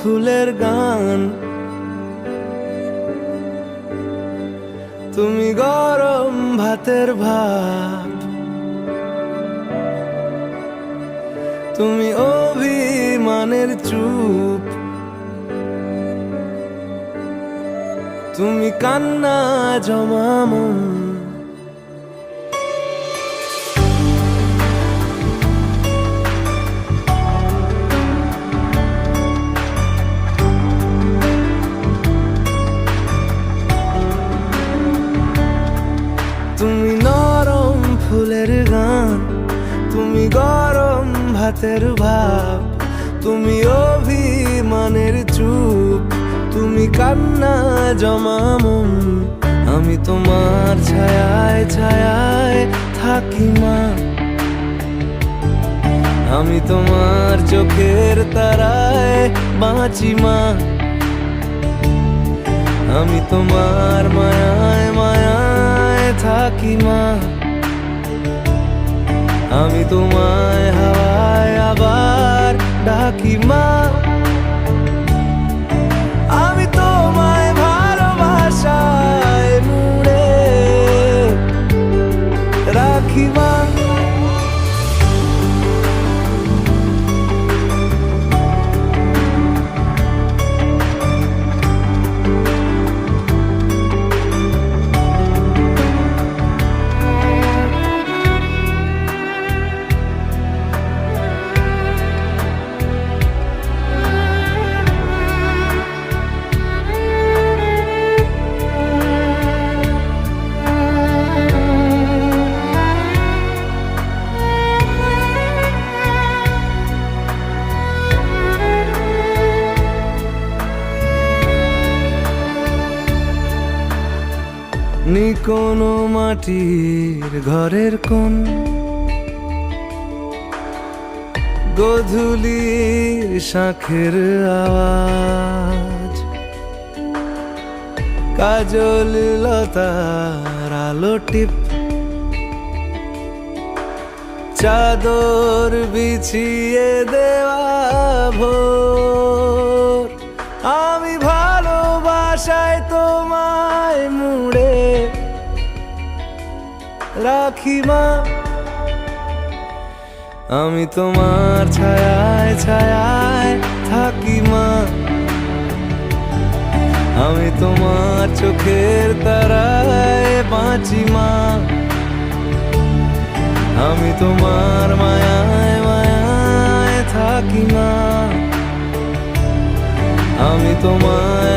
ফুলের গান, তুমি গরম ভাতের ভাত, তুমি অভিমানের চুপ, তুমি কান্না জমা মন। তুমি নরম ফুলের গান, তুমি গরম ভাতের ভাব, তুমি অভিমানের চুপ, তুমি কান্না জমা মন। আমি তোমার ছায়ায় ছায়ায় থাকি মা, আমি তোমার চোখের তারায় বাঁচি মা, আমি তোমার মায়ায় মায়ায় থাকি মা, আমি তোমায় হাওয়ায় আবার ডাকি মা, আমি তোমায় ভালোবাসায় মুড়ে রাখি মা। নি কোনো মাটির ঘরের কোন, গোধূলির শাঁখের আওয়াজ, কাজল লতার আলো টিপ, চাদর বিছিয়ে দেওয়া ভোর, আমি ভালোবাসায় তোমায় মুড়ে রাখি মা, আমি তোমার ছায়ায় ছায়ায় থাকি মা, আমি তোমার চোখের তারায় বাঁচি মা, আমি তোমার মায়ায় মায়ায় থাকি মা, আমি তোমায়